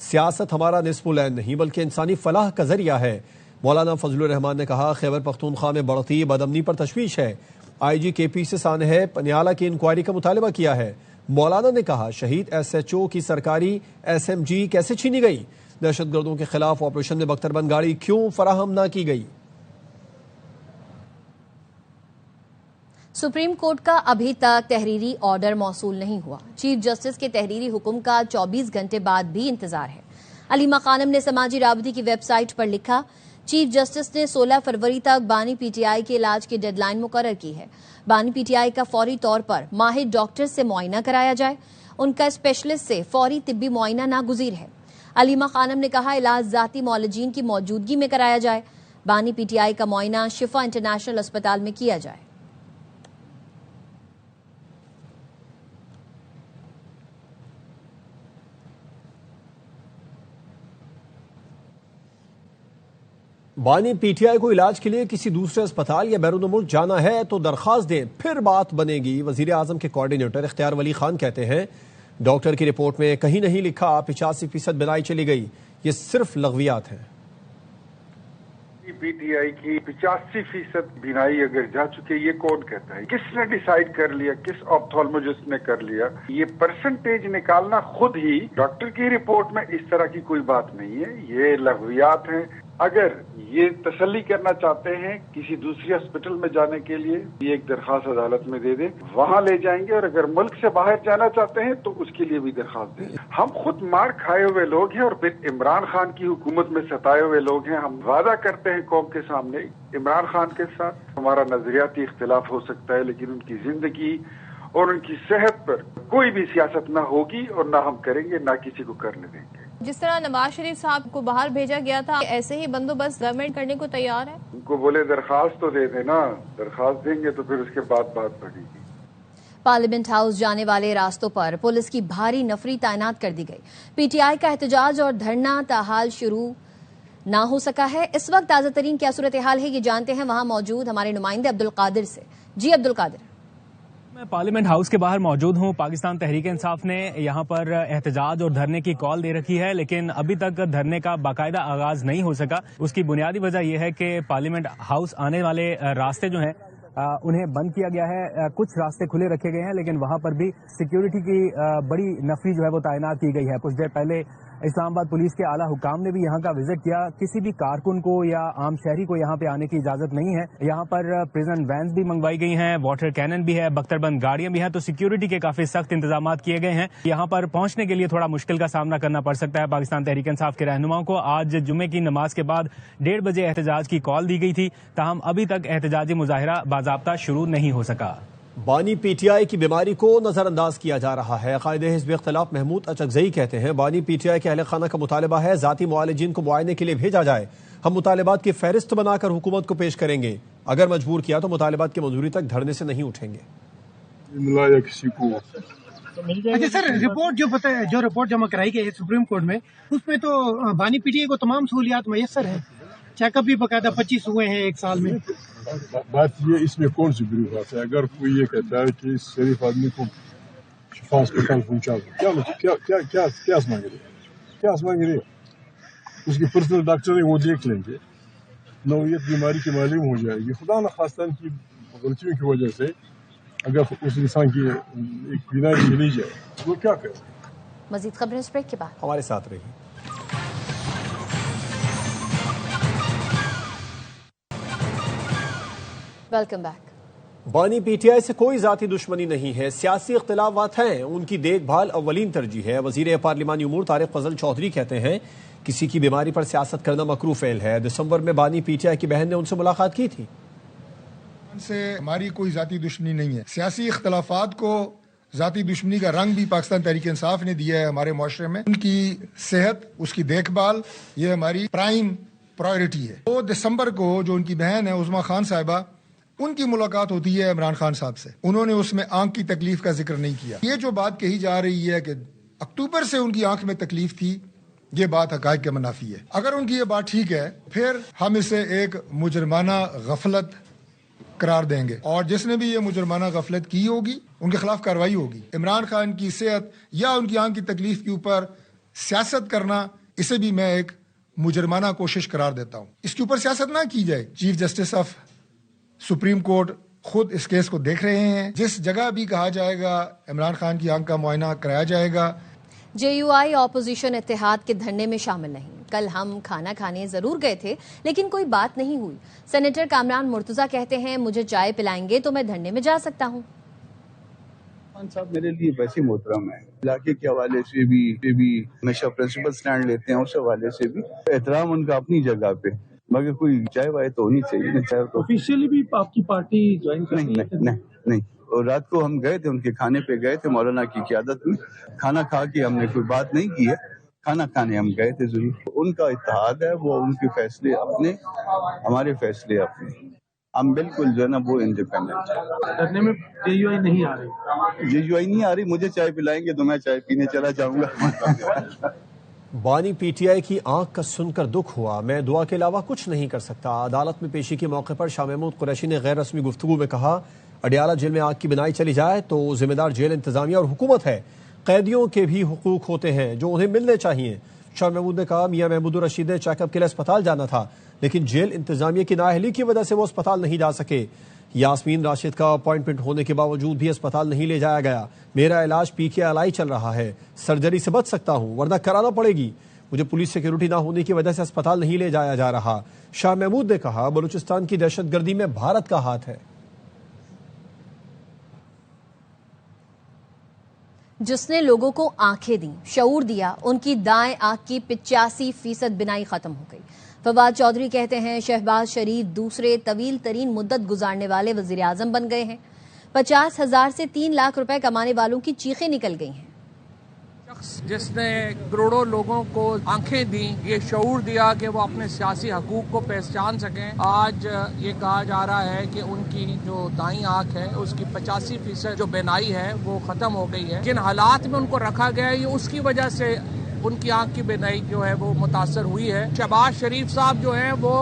سیاست ہمارا نصف العین نہیں بلکہ انسانی فلاح کا ذریعہ ہے۔ مولانا فضل الرحمان نے کہا خیبر پختونخوا میں بڑھتی بدامنی پر تشویش ہے۔ آئی جی کے پی سے سانحہ پنیالہ کی انکوائری کا مطالبہ کیا ہے۔ مولانا نے کہا شہید ایس ایچ او کی سرکاری ایس ایم جی کیسے چھینی گئی؟ دہشت گردوں کے خلاف آپریشن میں بختربند گاڑی کیوں فراہم نہ کی گئی؟ سپریم کورٹ کا ابھی تک تحریری آرڈر موصول نہیں ہوا۔ چیف جسٹس کے تحریری حکم کا 24 گھنٹے بعد بھی انتظار ہے۔ علیمہ خانم نے سماجی رابطے کی ویب سائٹ پر لکھا چیف جسٹس نے 16 فروری تک بانی پی ٹی آئی کے علاج کی ڈیڈ لائن مقرر کی ہے۔ بانی پی ٹی آئی کا فوری طور پر ماہر ڈاکٹر سے معائنہ کرایا جائے، ان کا اسپیشلسٹ سے فوری طبی معائنہ ناگزیر ہے۔ علیمہ خانم نے کہا علاج ذاتی معالجین کی موجودگی میں کرایا جائے۔ بانی پی ٹی آئی کا معائنہ شفا انٹرنیشنل اسپتال میں کیا جائے۔ بانی پی ٹی آئی کو علاج کے لیے کسی دوسرے اسپتال یا بیرون ملک جانا ہے تو درخواست دیں، پھر بات بنے گی۔ وزیر اعظم کے کوارڈینیٹر اختیار ولی خان کہتے ہیں ڈاکٹر کی رپورٹ میں کہیں نہیں لکھا 85% بنائی چلی گئی، یہ صرف لغویات ہیں۔ پی ٹی آئی کی 85% بینائی اگر جا چکے، یہ کون کہتا ہے؟ کس نے ڈیسائیڈ کر لیا؟ کس آپتھالموجسٹ نے کر لیا؟ یہ پرسنٹیج نکالنا خود ہی ڈاکٹر کی رپورٹ میں اس طرح کی کوئی بات نہیں ہے، یہ لغویات ہیں۔ اگر یہ تسلی کرنا چاہتے ہیں کسی دوسری ہاسپٹل میں جانے کے لیے، یہ ایک درخواست عدالت میں دے دیں، وہاں لے جائیں گے، اور اگر ملک سے باہر جانا چاہتے ہیں تو اس کے لیے بھی درخواست دیں۔ ہم خود مار کھائے ہوئے لوگ ہیں اور پھر عمران خان کی حکومت میں ستائے ہوئے لوگ ہیں۔ ہم وعدہ کرتے ہیں قوم کے سامنے عمران خان کے ساتھ ہمارا نظریاتی اختلاف ہو سکتا ہے، لیکن ان کی زندگی اور ان کی صحت پر کوئی بھی سیاست نہ ہوگی اور نہ ہم کریں گے، نہ کسی کو کرنے دیں گے۔ جس طرح نواز شریف صاحب کو باہر بھیجا گیا تھا، ایسے ہی بندوبست گورنمنٹ کرنے کو تیار ہے؟ ان کو بولے درخواست تو دے دینا، درخواست دیں گے تو پھر اس کے بعد بات بڑھے گی۔ پارلیمنٹ ہاؤس جانے والے راستوں پر پولیس کی بھاری نفری تعینات کر دی گئی۔ پی ٹی آئی کا احتجاج اور دھرنا تاحال شروع نہ ہو سکا ہے۔ اس وقت تازہ ترین کیا صورتحال ہے یہ جانتے ہیں وہاں موجود ہمارے نمائندے عبدالقادر سے۔ جی عبدالقادر۔ میں پارلیمنٹ ہاؤس کے باہر موجود ہوں۔ پاکستان تحریک انصاف نے یہاں پر احتجاج اور دھرنے کی کال دے رکھی ہے، لیکن ابھی تک دھرنے کا باقاعدہ آغاز نہیں ہو سکا۔ اس کی بنیادی وجہ یہ ہے کہ پارلیمنٹ ہاؤس آنے والے راستے جو ہیں انہیں بند کیا گیا ہے۔ کچھ راستے کھلے رکھے گئے ہیں، لیکن وہاں پر بھی سیکیورٹی کی بڑی نفری جو ہے وہ تعینات کی گئی ہے۔ کچھ دیر پہلے اسلام آباد پولیس کے اعلیٰ حکام نے بھی یہاں کا وزٹ کیا۔ کسی بھی کارکن کو یا عام شہری کو یہاں پہ آنے کی اجازت نہیں ہے۔ یہاں پر پریزن وینز بھی منگوائی گئی ہیں، واٹر کینن بھی ہے، بختربند گاڑیاں بھی ہیں، تو سیکیورٹی کے کافی سخت انتظامات کیے گئے ہیں۔ یہاں پر پہنچنے کے لیے تھوڑا مشکل کا سامنا کرنا پڑ سکتا ہے پاکستان تحریک انصاف کے رہنماؤں کو۔ آج جمعے کی نماز کے بعد 1:30 بجے احتجاج کی کال دی گئی تھی، تاہم ابھی تک احتجاجی مظاہرہ باضابطہ شروع نہیں ہو سکا۔ بانی پی ٹی آئی کی بیماری کو نظر انداز کیا جا رہا ہے۔ قائد حزب اختلاف محمود اچکزئی کہتے ہیں بانی پی ٹی آئی کے اہل خانہ کا مطالبہ ہے ذاتی معالجین کو معائنے کے لیے بھیجا جائے۔ ہم مطالبات کی فہرست بنا کر حکومت کو پیش کریں گے، اگر مجبور کیا تو مطالبات کی منظوری تک دھرنے سے نہیں اٹھیں گے۔ اچھا سر، جو رپورٹ جمع کرائی گئی ہے سپریم کورٹ میں، اس میں تو بانی پی ٹی آئی کو تمام سہولیات میسر ہیں، چیک اپ بھی باقاعدہ 25 ہوئے ہیں ایک سال میں۔ بات یہ اس میں کون سی بری بات ہے؟ اگر کوئی یہ کہتا ہے کہ اس شریف آدمی کو شفا اسپتال پہنچا دو، کیا مانگ رہے؟ اس کی پرسنل ڈاکٹر ہے، وہ دیکھ لیں گے، نوعیت بیماری کی معلوم ہو جائے گی۔ خدا نخواستہ کی غلطیوں کی وجہ سے اگر اس انسان کی ایک بینائی چلی جائے وہ کیا کرے؟ مزید خبریں اس بریک کے بعد ہمارے ساتھ رہی۔ Welcome back. بانی پی ٹی آئی سے کوئی ذاتی دشمنی نہیں ہے، سیاسی اختلافات ہیں، ان کی دیکھ بھال اولین ترجیح ہے۔ وزیر پارلیمانی امور طارق فضل چودھری کہتے ہیں کسی کی بیماری پر سیاست کرنا مکروہ فعل ہے۔ دسمبر میں بانی پی ٹی آئی کی بہن نے ان سے ملاقات کی تھی۔ سے ہماری کوئی ذاتی دشمنی نہیں ہے۔ سیاسی اختلافات کو ذاتی دشمنی کا رنگ بھی پاکستان تحریک انصاف نے دیا ہے ہمارے معاشرے میں۔ ان کی صحت، اس کی دیکھ بھال، یہ ہماری پرائم پرائیورٹی ہے۔ 2 دسمبر کو جو ان کی بہن ہے عظمیٰ خان صاحبہ، ان کی ملاقات ہوتی ہے عمران خان صاحب سے، انہوں نے اس میں آنکھ کی تکلیف کا ذکر نہیں کیا۔ یہ جو بات کہی جا رہی ہے کہ اکتوبر سے ان کی آنکھ میں تکلیف تھی، یہ بات حقائق کے منافی ہے۔ اگر ان کی یہ بات ٹھیک ہے پھر ہم اسے ایک مجرمانہ غفلت قرار دیں گے، اور جس نے بھی یہ مجرمانہ غفلت کی ہوگی ان کے خلاف کارروائی ہوگی۔ عمران خان کی صحت یا ان کی آنکھ کی تکلیف کے اوپر سیاست کرنا اسے بھی میں ایک مجرمانہ کوشش قرار دیتا ہوں. اس کے اوپر سیاست نہ کی جائے. Chief justice of supreme court خود اس کیس کو دیکھ رہے ہیں. جس جگہ بھی کہا جائے گا عمران خان کی آنکھ کا معائنہ کرایا جائے گا. JUI اپوزیشن اتحاد کے دھرنے میں شامل نہیں. کل ہم کھانا کھانے ضرور گئے تھے لیکن کوئی بات نہیں ہوئی. سینیٹر کامران مرتضیٰ کہتے ہیں مجھے چائے پلائیں گے تو میں دھرنے میں جا سکتا ہوں. خان صاحب میرے لیے ویسے محترم ہے. علاقے کے حوالے سے بھی ہمیشہ پرنسپل سٹینڈ لیتے ہیں. اس حوالے سے بھی احترام ان کا اپنی جگہ پہ. مگر کوئی چائے وائے تو ہونی چاہیے نا. چائے تو آفیشیلی بھی آپ کی پارٹی جوائن نہیں. اور رات کو ہم گئے تھے ان کے کھانے پہ گئے تھے مولانا کی قیادت میں. کھانا کھا کے ہم نے کوئی بات نہیں کی ہے. کھانا کھانے ہم گئے تھے ضرور. ان کا اتحاد ہے, وہ ان کے فیصلے اپنے, ہمارے فیصلے اپنے. ہم بالکل جو ہے نا وہ انڈیپینڈنٹ ہیں. کرنے میں JUI نہیں آ رہی. JUI نہیں آ رہی. مجھے چائے پلائیں گے تو میں چائے پینے چلا جاؤں گا. بانی PTI کی آنکھ کا سن کر دکھ ہوا. میں دعا کے علاوہ کچھ نہیں کر سکتا. عدالت میں پیشی کے موقع پر شاہ محمود قریشی نے غیر رسمی گفتگو میں کہا اڈیالہ جیل میں آگ کی بنائی چلی جائے تو ذمہ دار جیل انتظامیہ اور حکومت ہے. قیدیوں کے بھی حقوق ہوتے ہیں جو انہیں ملنے چاہیے. شاہ محمود نے کہا میاں محمود الرشید نے چیک اپ کے لیے اسپتال جانا تھا لیکن جیل انتظامیہ کی نااہلی کی وجہ سے وہ اسپتال نہیں جا سکے. یاسمین راشد کا اپوائنٹمنٹ ہونے کے باوجود بھی اسپتال نہیں لے جایا گیا. میرا علاج PKLI چل رہا ہے. سرجری سے بچ سکتا ہوں ورنہ کرانا پڑے گی. مجھے پولیس سیکیورٹی نہ ہونے کی وجہ سے اسپتال نہیں لے جایا جا رہا. شاہ محمود نے کہا بلوچستان کی دہشت گردی میں بھارت کا ہاتھ ہے. جس نے لوگوں کو آنکھیں دیں، شعور دیا، ان کی دائیں آنکھ کی 85% بینائی ختم ہو گئی. فواد چودھری کہتے ہیں شہباز شریف دوسرے طویل ترین مدت گزارنے والے وزیر اعظم بن گئے ہیں. 50,000 سے 3 لاکھ روپے کمانے والوں کی چیخیں نکل گئی ہیں. جس نے کروڑوں لوگوں کو آنکھیں دیں، یہ شعور دیا کہ وہ اپنے سیاسی حقوق کو پہچان سکیں. آج یہ کہا جا رہا ہے کہ ان کی جو دائیں آنکھ ہے اس کی 85% جو بینائی ہے وہ ختم ہو گئی ہے. جن حالات میں ان کو رکھا گیا ہے یہ اس کی وجہ سے ان کی آنکھ کی بینائی جو ہے وہ متاثر ہوئی ہے. شہباز شریف صاحب جو ہیں وہ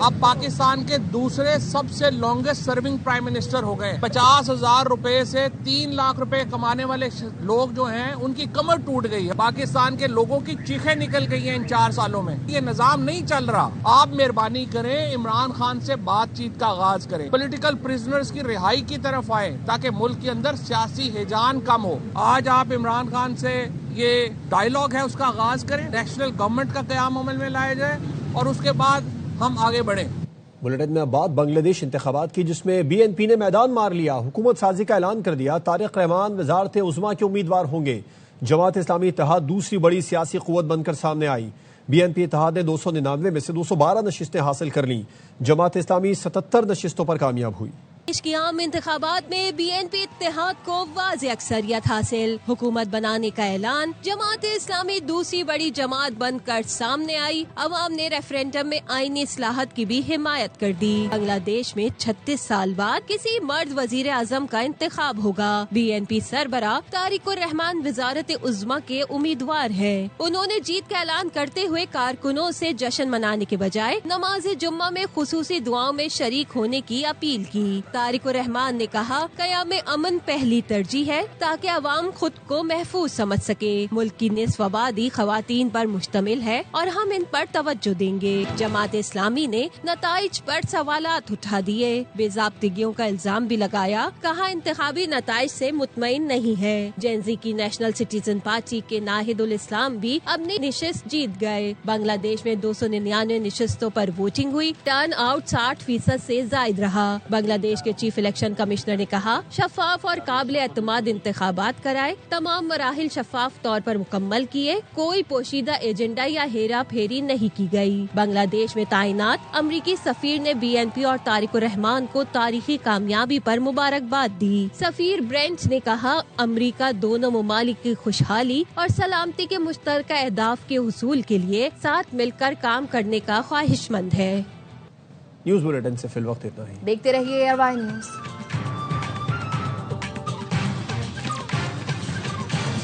اب پاکستان کے دوسرے سب سے لانگسٹ سرونگ پرائم منسٹر ہو گئے. 50,000 روپے سے 3 لاکھ روپے کمانے والے لوگ جو ہیں ان کی کمر ٹوٹ گئی ہے. پاکستان کے لوگوں کی چیخیں نکل گئی ہیں ان 4 سالوں میں. یہ نظام نہیں چل رہا. آپ مہربانی کریں عمران خان سے بات چیت کا آغاز کریں. پولیٹیکل پرزنرز کی رہائی کی طرف آئیں تاکہ ملک کے اندر سیاسی ہیجان کم ہو. آج آپ عمران خان سے یہ ڈائیلاگ ہے اس کا آغاز کریں. نیشنل گورنمنٹ کا قیام عمل میں لایا جائے اور اس کے بعد ہم آگے بڑھیں. بلیٹن میں بات بنگلہ دیش انتخابات کی جس میں BNP نے میدان مار لیا. حکومت سازی کا اعلان کر دیا. طارق رحمان وزارت عظمیٰ کے امیدوار ہوں گے. جماعت اسلامی اتحاد دوسری بڑی سیاسی قوت بن کر سامنے آئی. BNP اتحاد نے 299 میں سے 212 نشستیں حاصل کر لیں. جماعت اسلامی 77 نشستوں پر کامیاب ہوئی. دیش کی عام انتخابات میں BNP اتحاد کو واضح اکثریت حاصل. حکومت بنانے کا اعلان. جماعت اسلامی دوسری بڑی جماعت بن کر سامنے آئی. عوام نے ریفرینڈم میں آئینی اصلاحات کی بھی حمایت کر دی. بنگلہ دیش میں 36 سال بعد کسی مرد وزیر اعظم کا انتخاب ہوگا. BNP سربراہ طارق الرحمان وزارت عظمیٰ کے امیدوار ہیں. انہوں نے جیت کا اعلان کرتے ہوئے کارکنوں سے جشن منانے کے بجائے نماز جمعہ میں خصوصی دعاؤں میں شریک ہونے کی اپیل کی. طارق الرحمان نے کہا قیام امن پہلی ترجیح ہے تاکہ عوام خود کو محفوظ سمجھ سکے. ملک کی نصف آبادی خواتین پر مشتمل ہے اور ہم ان پر توجہ دیں گے. جماعت اسلامی نے نتائج پر سوالات اٹھا دیے. بے ضابطگیوں کا الزام بھی لگایا. کہا انتخابی نتائج سے مطمئن نہیں ہے. جینزی کی نیشنل سٹیزن پارٹی کے ناہید الاسلام بھی اپنی نشست جیت گئے. بنگلہ دیش میں 299 نشستوں پر ووٹنگ ہوئی. ٹرن آؤٹ 60% سے زائد رہا. بنگلہ دیش کے چیف الیکشن کمشنر نے کہا شفاف اور قابل اعتماد انتخابات کرائے. تمام مراحل شفاف طور پر مکمل کیے. کوئی پوشیدہ ایجنڈا یا ہیرا پھیری نہیں کی گئی. بنگلہ دیش میں تعینات امریکی سفیر نے BNP اور طارق الرحمان کو تاریخی کامیابی پر مبارکباد دی. سفیر برینٹ نے کہا امریکہ دونوں ممالک کی خوشحالی اور سلامتی کے مشترکہ اہداف کے حصول کے لیے ساتھ مل کر کام کرنے کا خواہش مند ہے. نیوز بلیٹن سے فی الوقت اتنا ہی. دیکھتے رہیے ARY نیوز.